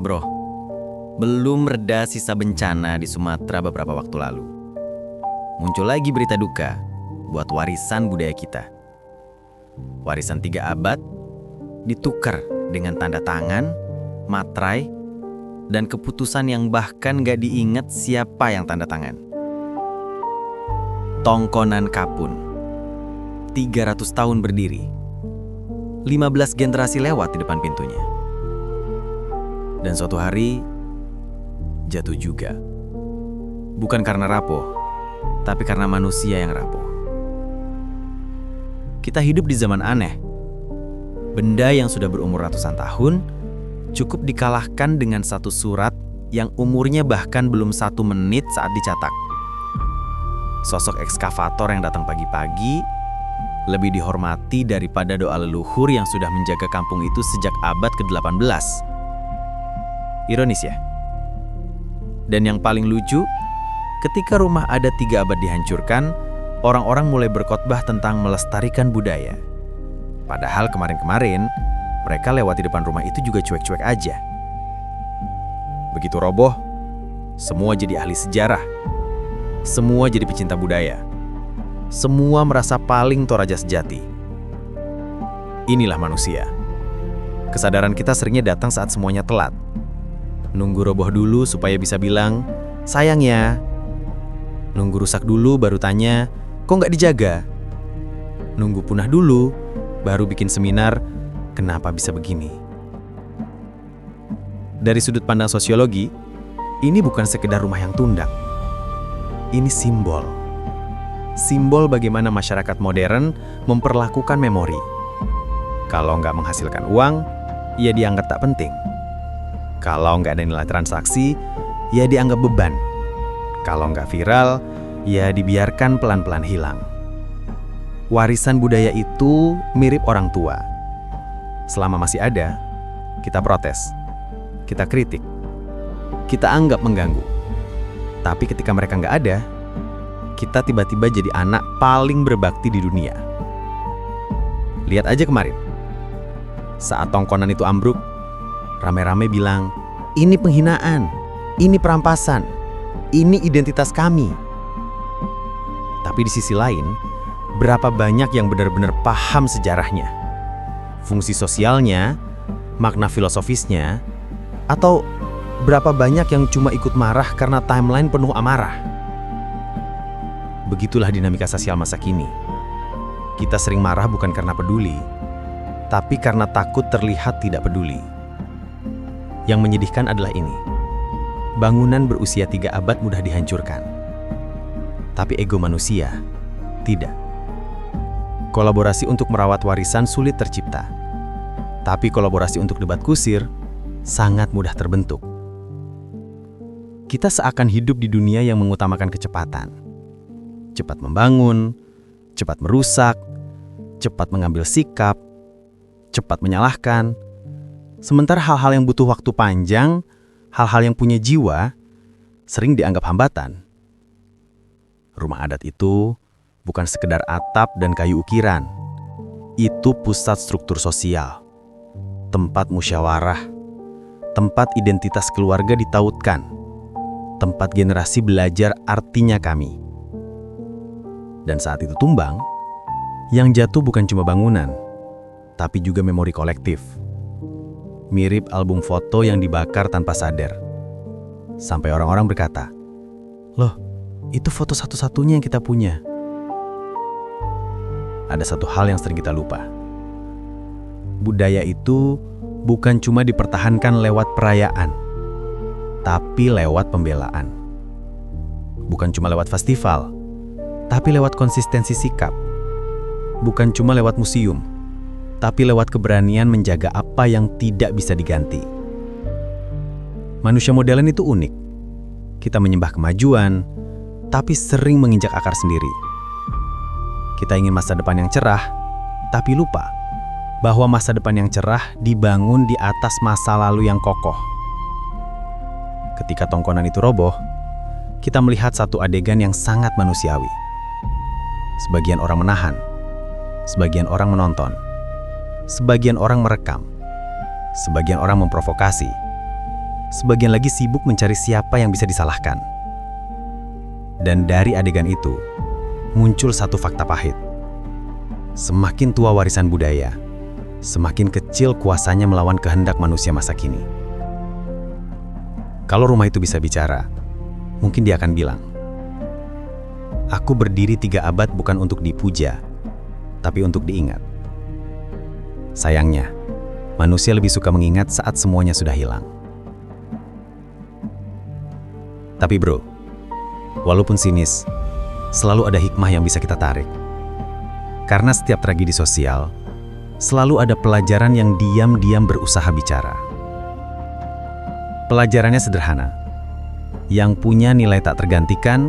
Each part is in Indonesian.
Bro, belum reda sisa bencana di Sumatera beberapa waktu lalu. Muncul lagi berita duka buat warisan budaya kita. Warisan 3 abad ditukar dengan tanda tangan, materai, dan keputusan yang bahkan gak diingat siapa yang tanda tangan. Tongkonan Kapun, 300 tahun berdiri, 15 generasi lewat di depan pintunya. Dan suatu hari, jatuh juga. Bukan karena rapuh, tapi karena manusia yang rapuh. Kita hidup di zaman aneh. Benda yang sudah berumur ratusan tahun, cukup dikalahkan dengan satu surat yang umurnya bahkan belum 1 menit saat dicetak. Sosok ekskavator yang datang pagi-pagi lebih dihormati daripada doa leluhur yang sudah menjaga kampung itu sejak abad ke-18. Ironis ya? Dan yang paling lucu, ketika rumah adat 3 abad dihancurkan, orang-orang mulai berkhotbah tentang melestarikan budaya. Padahal kemarin-kemarin, mereka lewat di depan rumah itu juga cuek-cuek aja. Begitu roboh, semua jadi ahli sejarah. Semua jadi pecinta budaya. Semua merasa paling Toraja sejati. Inilah manusia. Kesadaran kita seringnya datang saat semuanya telat. Nunggu roboh dulu supaya bisa bilang, sayang ya. Nunggu rusak dulu baru tanya, kok nggak dijaga? Nunggu punah dulu, baru bikin seminar, kenapa bisa begini? Dari sudut pandang sosiologi, ini bukan sekedar rumah yang tundak. Ini simbol. Simbol bagaimana masyarakat modern memperlakukan memori. Kalau nggak menghasilkan uang, ya dianggap tak penting. Kalau nggak ada nilai transaksi, ya dianggap beban. Kalau nggak viral, ya dibiarkan pelan-pelan hilang. Warisan budaya itu mirip orang tua. Selama masih ada, kita protes, kita kritik, kita anggap mengganggu. Tapi ketika mereka nggak ada, kita tiba-tiba jadi anak paling berbakti di dunia. Lihat aja kemarin, saat tongkonan itu ambruk, rame-rame bilang, ini penghinaan, ini perampasan, ini identitas kami. Tapi di sisi lain, berapa banyak yang benar-benar paham sejarahnya, fungsi sosialnya, makna filosofisnya, atau berapa banyak yang cuma ikut marah karena timeline penuh amarah. Begitulah dinamika sosial masa kini. Kita sering marah bukan karena peduli, tapi karena takut terlihat tidak peduli. Yang menyedihkan adalah ini. Bangunan berusia 3 abad mudah dihancurkan. Tapi ego manusia, tidak. Kolaborasi untuk merawat warisan sulit tercipta. Tapi kolaborasi untuk debat kusir, sangat mudah terbentuk. Kita seakan hidup di dunia yang mengutamakan kecepatan. Cepat membangun, cepat merusak, cepat mengambil sikap, cepat menyalahkan. Sementara hal-hal yang butuh waktu panjang, hal-hal yang punya jiwa, sering dianggap hambatan. Rumah adat itu bukan sekedar atap dan kayu ukiran. Itu pusat struktur sosial, tempat musyawarah, tempat identitas keluarga ditautkan, tempat generasi belajar artinya kami. Dan saat itu tumbang, yang jatuh bukan cuma bangunan, tapi juga memori kolektif. Mirip album foto yang dibakar tanpa sadar. Sampai orang-orang berkata, loh, itu foto satu-satunya yang kita punya. Ada satu hal yang sering kita lupa. Budaya itu bukan cuma dipertahankan lewat perayaan, tapi lewat pembelaan. Bukan cuma lewat festival, tapi lewat konsistensi sikap. Bukan cuma lewat museum, tapi lewat keberanian menjaga apa yang tidak bisa diganti. Manusia modern itu unik. Kita menyembah kemajuan, tapi sering menginjak akar sendiri. Kita ingin masa depan yang cerah, tapi lupa bahwa masa depan yang cerah dibangun di atas masa lalu yang kokoh. Ketika tongkonan itu roboh, kita melihat satu adegan yang sangat manusiawi. Sebagian orang menahan, sebagian orang menonton, sebagian orang merekam, sebagian orang memprovokasi, sebagian lagi sibuk mencari siapa yang bisa disalahkan. Dan dari adegan itu, muncul satu fakta pahit. Semakin tua warisan budaya, semakin kecil kuasanya melawan kehendak manusia masa kini. Kalau rumah itu bisa bicara, mungkin dia akan bilang, "Aku berdiri 3 abad bukan untuk dipuja, tapi untuk diingat." Sayangnya, manusia lebih suka mengingat saat semuanya sudah hilang. Tapi bro, walaupun sinis, selalu ada hikmah yang bisa kita tarik. Karena setiap tragedi sosial, selalu ada pelajaran yang diam-diam berusaha bicara. Pelajarannya sederhana. Yang punya nilai tak tergantikan,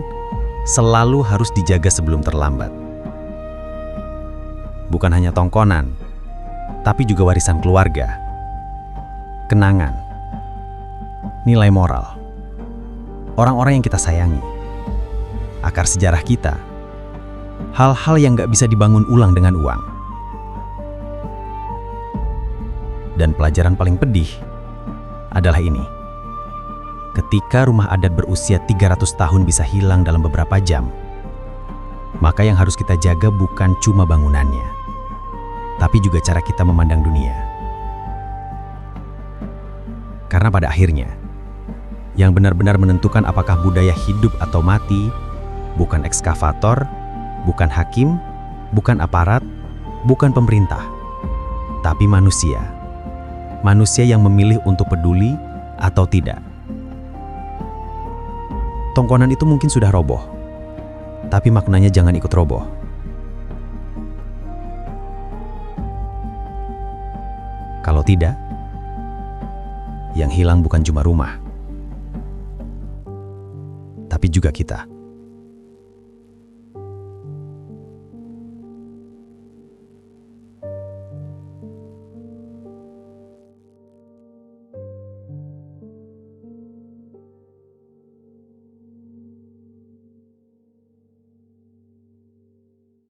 selalu harus dijaga sebelum terlambat. Bukan hanya tongkonan, tapi juga warisan keluarga, kenangan, nilai moral, orang-orang yang kita sayangi, akar sejarah kita, hal-hal yang gak bisa dibangun ulang dengan uang. Dan pelajaran paling pedih adalah ini. Ketika rumah adat berusia 300 tahun bisa hilang dalam beberapa jam, maka yang harus kita jaga bukan cuma bangunannya, tapi juga cara kita memandang dunia. Karena pada akhirnya, yang benar-benar menentukan apakah budaya hidup atau mati, bukan ekskavator, bukan hakim, bukan aparat, bukan pemerintah, tapi manusia. Manusia yang memilih untuk peduli atau tidak. Tongkonan itu mungkin sudah roboh, tapi maknanya jangan ikut roboh. Kalau tidak, yang hilang bukan cuma rumah, tapi juga kita.